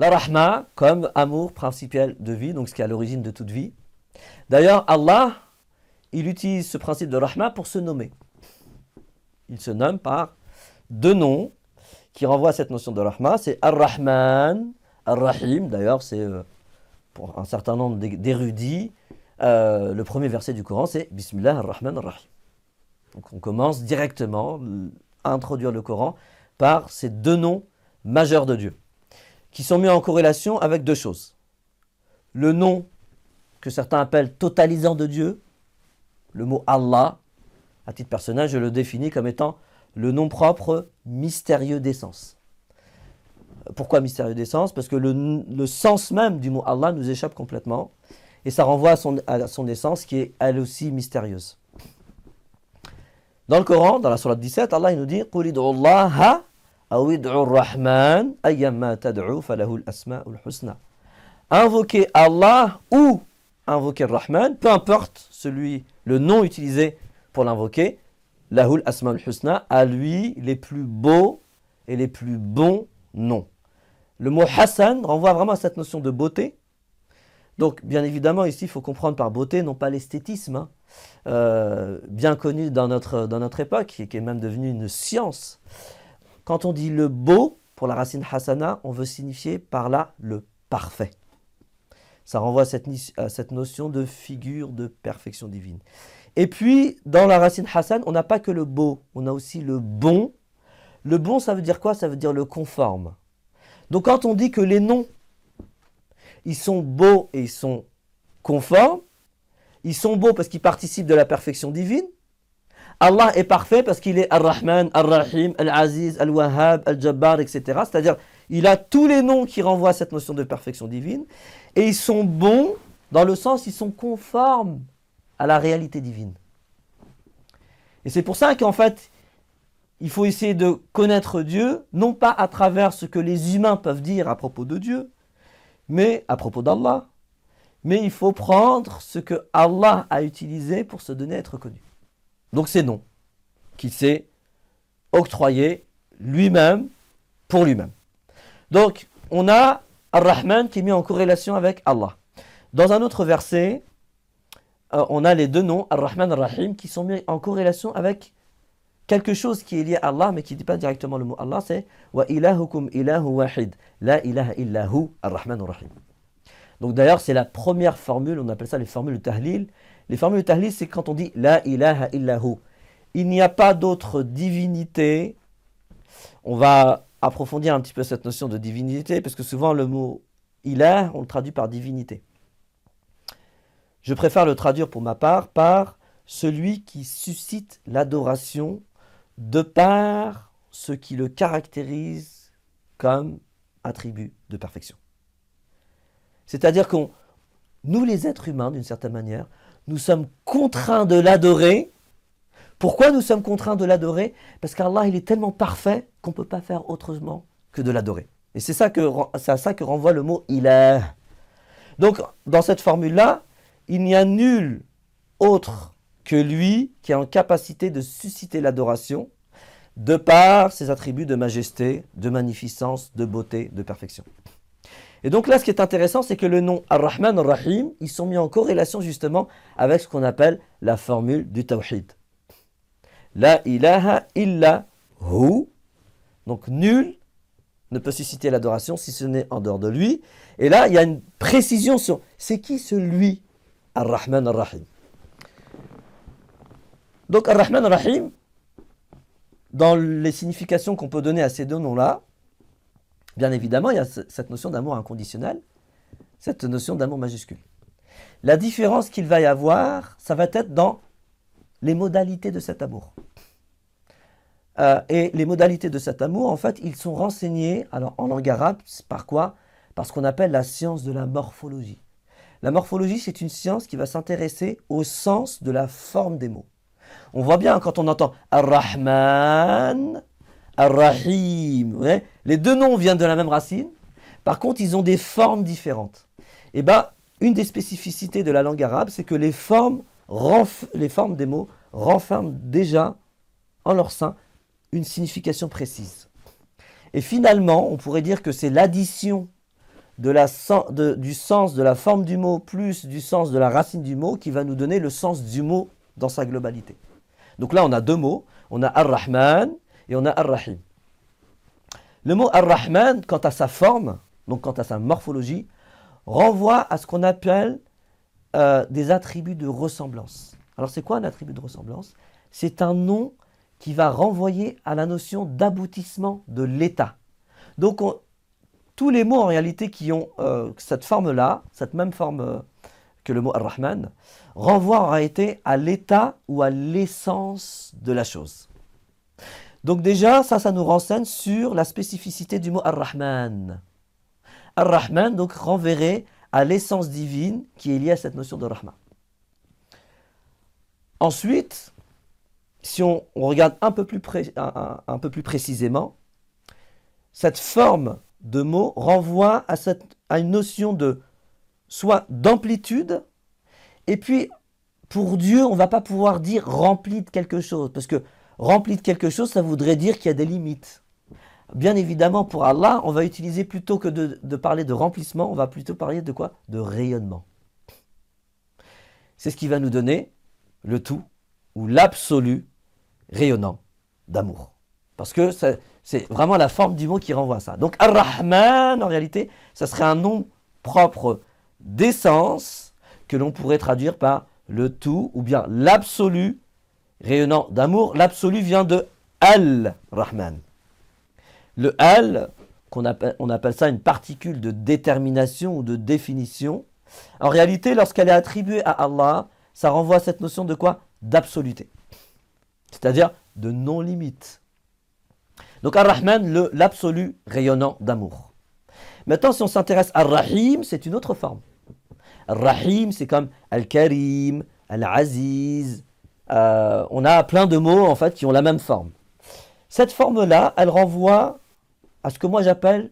La rahma comme amour principal de vie, donc ce qui est à l'origine de toute vie. D'ailleurs, Allah, il utilise ce principe de rahma pour se nommer. Il se nomme par deux noms qui renvoient à cette notion de rahma. C'est Ar-Rahman, Ar-Rahim. D'ailleurs, c'est pour un certain nombre d'érudits, le premier verset du Coran, c'est Bismillah ar-Rahman ar-Rahim. Donc on commence directement à introduire le Coran par ces deux noms majeurs de Dieu, qui sont mis en corrélation avec deux choses. Le nom que certains appellent totalisant de Dieu, le mot Allah, à titre personnel, je le définis comme étant le nom propre mystérieux d'essence. Pourquoi mystérieux d'essence? Parce que le sens même du mot Allah nous échappe complètement, et ça renvoie à son essence qui est elle aussi mystérieuse. Dans le Coran, dans la sourate 17, Allah il nous dit قُلِ ادْعُوا اللَّهَ أَوْ ادْعُوا الرَّحْمَنَ أَيَّمَّا تَدْعُوا فَلَهُ الْأَسْمَاءُ الْحُسْنَى. Invoquer Allah ou invoquer le Rahman, peu importe le nom utilisé pour l'invoquer, lahul asmaul husna, à lui les plus beaux et les plus bons noms. Le mot Hassan renvoie vraiment à cette notion de beauté. Donc, bien évidemment, ici, il faut comprendre par beauté, non pas l'esthétisme, bien connu dans notre époque, qui est même devenu une science. Quand on dit le beau, pour la racine Hassana, on veut signifier par là le parfait. Ça renvoie à cette notion de figure de perfection divine. Et puis, dans la racine Hassan, on n'a pas que le beau, on a aussi le bon. Le bon, ça veut dire quoi? Ça veut dire le conforme. Donc quand on dit que les noms, ils sont beaux et ils sont conformes, ils sont beaux parce qu'ils participent de la perfection divine. Allah est parfait parce qu'il est Ar-Rahman, Ar-Rahim, Al-Aziz, Al-Wahhab, Al-Jabbar, etc. C'est-à-dire, il a tous les noms qui renvoient à cette notion de perfection divine. Et ils sont bons dans le sens, ils sont conformes à la réalité divine. Et c'est pour ça qu'en fait, il faut essayer de connaître Dieu, non pas à travers ce que les humains peuvent dire à propos de Dieu, mais à propos d'Allah. Mais il faut prendre ce que Allah a utilisé pour se donner à être connu. Donc ces noms qu'il s'est octroyé lui-même pour lui-même. Donc on a Ar-Rahman qui est mis en corrélation avec Allah. Dans un autre verset, on a les deux noms, Ar-Rahman et Ar-Rahim, qui sont mis en corrélation avec quelque chose qui est lié à Allah, mais qui ne dit pas directement le mot Allah, c'est Wa ilahukum ilahu wahid, la ilaha illahu Ar-Rahman Ar-Rahim. Donc d'ailleurs, c'est la première formule, on appelle ça les formules de tahlil. Les formules de tahlil, c'est quand on dit la ilaha illahu. Il n'y a pas d'autre divinité. On va approfondir un petit peu cette notion de divinité, parce que souvent le mot ilah, on le traduit par divinité. Je préfère le traduire pour ma part par celui qui suscite l'adoration de par ce qui le caractérise comme attribut de perfection. C'est-à-dire que nous les êtres humains, d'une certaine manière, nous sommes contraints de l'adorer. Pourquoi nous sommes contraints de l'adorer? Parce qu'Allah, il est tellement parfait qu'on ne peut pas faire autrement que de l'adorer. Et c'est à ça que renvoie le mot ilah. Donc, dans cette formule-là, il n'y a nul autre que lui qui est en capacité de susciter l'adoration de par ses attributs de majesté, de magnificence, de beauté, de perfection. Et donc là, ce qui est intéressant, c'est que le nom Ar-Rahman Ar-Rahim, ils sont mis en corrélation justement avec ce qu'on appelle la formule du Tawhid. La ilaha illa hu. Donc nul ne peut susciter l'adoration si ce n'est en dehors de lui. Et là, il y a une précision sur c'est qui ce lui, Ar-Rahman Ar-Rahim. Donc Ar-Rahman Ar-Rahim, dans les significations qu'on peut donner à ces deux noms-là, bien évidemment, il y a cette notion d'amour inconditionnel, cette notion d'amour majuscule. La différence qu'il va y avoir, ça va être dans les modalités de cet amour. Et les modalités de cet amour, en fait, ils sont renseignés alors, en langue arabe, par quoi? Par ce qu'on appelle la science de la morphologie. La morphologie, c'est une science qui va s'intéresser au sens de la forme des mots. On voit bien quand on entend Ar-Rahman, Ar-Rahim, ouais, les deux noms viennent de la même racine, par contre, ils ont des formes différentes. Et bien, une des spécificités de la langue arabe, c'est que les formes des mots renferment déjà en leur sein une signification précise. Et finalement, on pourrait dire que c'est l'addition du sens de la forme du mot plus du sens de la racine du mot qui va nous donner le sens du mot dans sa globalité. Donc là, on a deux mots. On a Ar-Rahman et on a Ar-Rahim. Le mot Ar-Rahman, quant à sa forme, donc quant à sa morphologie, renvoie à ce qu'on appelle des attributs de ressemblance. Alors c'est quoi un attribut de ressemblance? C'est un nom qui va renvoyer à la notion d'aboutissement de l'état. Donc tous les mots en réalité qui ont cette forme-là, cette même forme que le mot Ar-Rahman, renvoient en réalité à l'état ou à l'essence de la chose. Donc déjà, ça nous renseigne sur la spécificité du mot Ar-Rahman. Ar-Rahman donc renverrait à l'essence divine qui est liée à cette notion de Rahman. Ensuite, si on regarde un peu plus précisément, cette forme de mot renvoie à une notion de soit d'amplitude, et puis pour Dieu, on ne va pas pouvoir dire rempli de quelque chose, parce que rempli de quelque chose, ça voudrait dire qu'il y a des limites. Bien évidemment, pour Allah, on va utiliser plutôt que de parler de remplissement, on va plutôt parler de quoi? De rayonnement. C'est ce qui va nous donner le tout, ou l'absolu rayonnant d'amour. Parce que c'est vraiment la forme du mot qui renvoie à ça. Donc Ar-Rahman, en réalité, ça serait un nom propre d'essence que l'on pourrait traduire par le tout, ou bien l'absolu rayonnant d'amour. L'absolu vient de Al-Rahman. Le Al, on appelle ça une particule de détermination ou de définition. En réalité, lorsqu'elle est attribuée à Allah, ça renvoie à cette notion de quoi? D'absoluté. C'est-à-dire de non-limite. Donc Ar-Rahman, l'absolu rayonnant d'amour. Maintenant, si on s'intéresse à Ar-Rahim, c'est une autre forme. Ar-Rahim, c'est comme Al-Karim, Al-Aziz. On a plein de mots en fait qui ont la même forme. Cette forme-là, elle renvoie à ce que moi j'appelle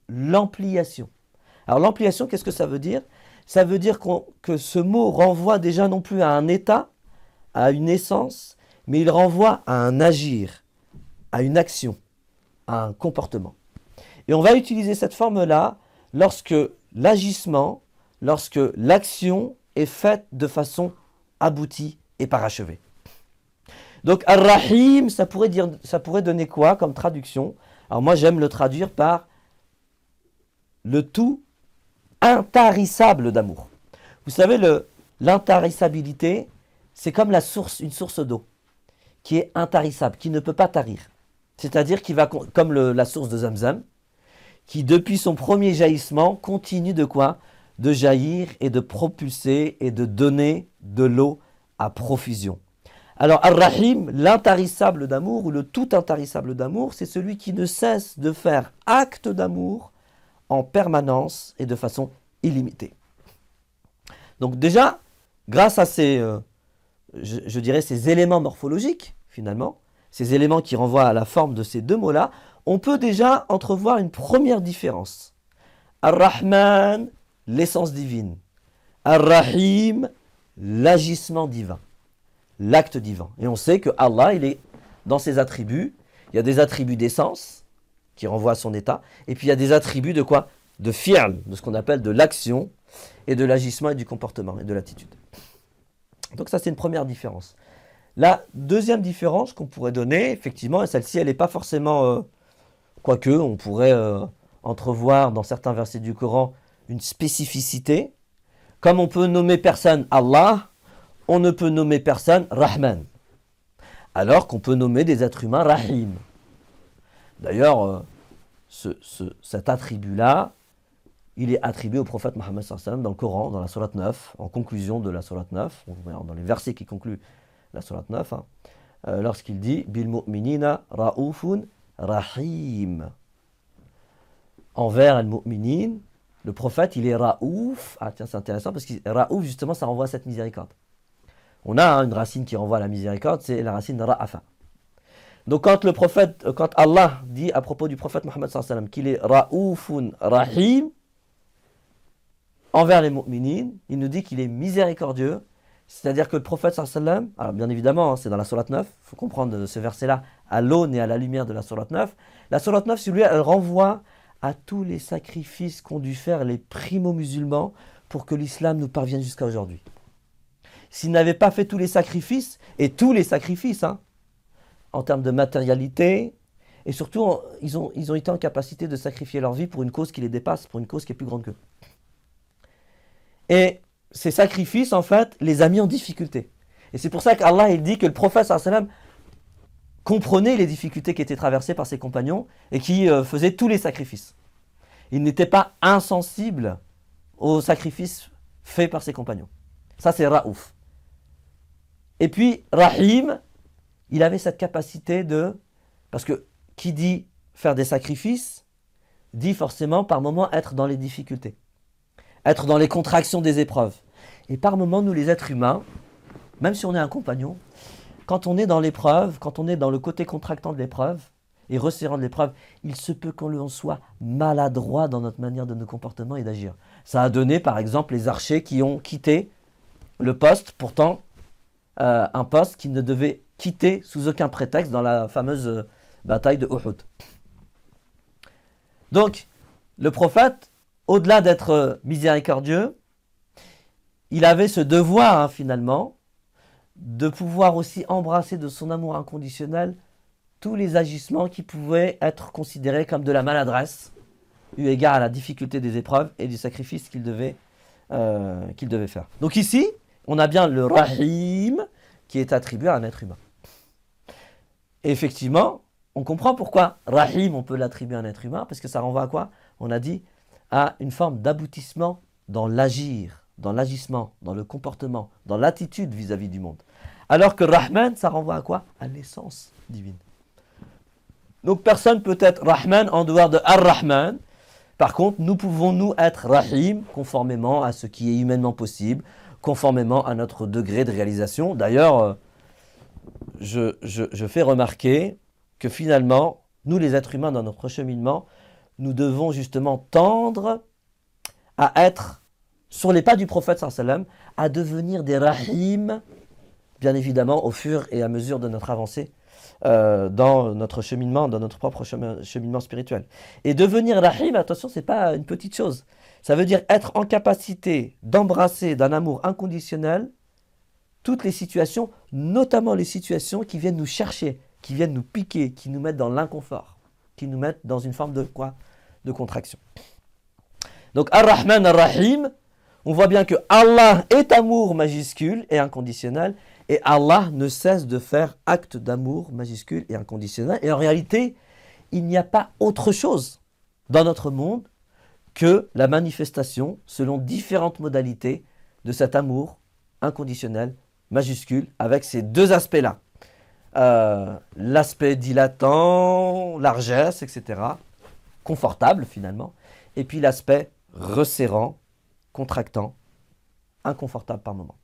l'ampliation. Alors l'ampliation, qu'est-ce que ça veut dire? Ça veut dire que ce mot renvoie déjà non plus à un état, à une essence, mais il renvoie à un agir, à une action, à un comportement. Et on va utiliser cette forme-là lorsque l'agissement, lorsque l'action est faite de façon aboutie et parachevée. Donc Ar-Rahim, ça pourrait donner quoi comme traduction? Alors moi j'aime le traduire par le tout intarissable d'amour. Vous savez, l'intarissabilité, c'est comme une source d'eau qui est intarissable, qui ne peut pas tarir. C'est-à-dire qui va, comme la source de Zamzam, qui depuis son premier jaillissement continue de quoi? De jaillir et de propulser et de donner de l'eau à profusion. Alors Ar-Rahim, l'intarissable d'amour ou le tout intarissable d'amour, c'est celui qui ne cesse de faire acte d'amour en permanence et de façon illimitée. Donc déjà, grâce à je dirais ces éléments morphologiques, finalement, ces éléments qui renvoient à la forme de ces deux mots-là, on peut déjà entrevoir une première différence. Ar-Rahman, l'essence divine. Ar-Rahim, l'agissement divin, l'acte divin. Et on sait que Allah, il est dans ses attributs, il y a des attributs d'essence qui renvoient à son état, et puis il y a des attributs de quoi? De fi'l, de ce qu'on appelle de l'action, et de l'agissement et du comportement, et de l'attitude. Donc ça, c'est une première différence. La deuxième différence qu'on pourrait donner, effectivement, et celle-ci, elle n'est pas forcément... quoique, on pourrait entrevoir dans certains versets du Coran une spécificité. Comme on peut nommer personne Allah, on ne peut nommer personne Rahman. Alors qu'on peut nommer des êtres humains Rahim. D'ailleurs, cet attribut-là, il est attribué au prophète Mohammed sallallahu alayhi wa sallam dans le Coran, dans la sourate 9, en conclusion de la sourate 9, dans les versets qui concluent la sourate 9, lorsqu'il dit « Bil mu'minina ra'ufun rahim » envers al-mu'minin, le prophète, il est ra'ouf. Ah tiens, c'est intéressant parce que ra'ouf, justement, ça renvoie à cette miséricorde. On a une racine qui renvoie à la miséricorde, c'est la racine ra'afa. Donc quand Allah dit à propos du prophète Mohammed sallallahu alayhi wa sallam qu'il est ra'oufun rahim, envers les mu'minines, il nous dit qu'il est miséricordieux, c'est-à-dire que le prophète sallallahu alayhi wa sallam, alors bien évidemment, c'est dans la sourate 9, il faut comprendre ce verset-là à l'aune et à la lumière de la sourate 9. La sourate 9, si vous voulez, elle renvoie à tous les sacrifices qu'ont dû faire les primo-musulmans pour que l'islam nous parvienne jusqu'à aujourd'hui. S'ils n'avaient pas fait tous les sacrifices, hein, en termes de matérialité, et surtout, ils ont été en capacité de sacrifier leur vie pour une cause qui les dépasse, pour une cause qui est plus grande qu'eux. Et ces sacrifices, en fait, les a mis en difficulté. Et c'est pour ça qu'Allah, il dit que le prophète, sallallahu alayhi wa sallam, comprenait les difficultés qui étaient traversées par ses compagnons et qui faisaient tous les sacrifices. Il n'était pas insensible aux sacrifices faits par ses compagnons. Ça, c'est Raouf. Et puis, Rahim, il avait cette capacité de... Parce que qui dit faire des sacrifices, dit forcément par moments être dans les difficultés, être dans les contractions des épreuves. Et par moments, nous les êtres humains, même si on est un compagnon, quand on est dans l'épreuve, quand on est dans le côté contractant de l'épreuve et resserrant de l'épreuve, il se peut qu'on soit maladroit dans notre manière de nos comportements et d'agir. Ça a donné par exemple les archers qui ont quitté le poste, pourtant un poste qu'ils ne devaient quitter sous aucun prétexte dans la fameuse bataille de Uhud. Donc, le prophète, au-delà d'être miséricordieux, il avait ce devoir hein, finalement de pouvoir aussi embrasser de son amour inconditionnel tous les agissements qui pouvaient être considérés comme de la maladresse, eu égard à la difficulté des épreuves et du sacrifice qu'il devait faire. Donc ici, on a bien le Rahim qui est attribué à un être humain. Et effectivement, on comprend pourquoi Rahim, on peut l'attribuer à un être humain, parce que ça renvoie à quoi? On a dit à une forme d'aboutissement dans l'agir, dans l'agissement, dans le comportement, dans l'attitude vis-à-vis du monde. Alors que Rahman, ça renvoie à quoi? À l'essence divine. Donc personne peut être Rahman en dehors de Ar-Rahman. Par contre, nous pouvons nous être Rahim conformément à ce qui est humainement possible, conformément à notre degré de réalisation. D'ailleurs, je fais remarquer que finalement, nous les êtres humains dans notre cheminement, nous devons justement tendre à être sur les pas du prophète sallallahu alayhi wa sallam, à devenir des Rahim, bien évidemment au fur et à mesure de notre avancée dans notre cheminement, dans notre propre cheminement spirituel. Et devenir Rahim, attention, c'est pas une petite chose. Ça veut dire être en capacité d'embrasser d'un amour inconditionnel toutes les situations, notamment les situations qui viennent nous chercher, qui viennent nous piquer, qui nous mettent dans l'inconfort, qui nous mettent dans une forme de quoi? De contraction. Donc Ar-Rahman Ar-Rahim, on voit bien que Allah est amour majuscule et inconditionnel, et Allah ne cesse de faire acte d'amour majuscule et inconditionnel. Et en réalité, il n'y a pas autre chose dans notre monde que la manifestation, selon différentes modalités, de cet amour inconditionnel, majuscule, avec ces deux aspects-là. L'aspect dilatant, largesse, etc. Confortable finalement. Et puis l'aspect resserrant, contractant, inconfortable par moment.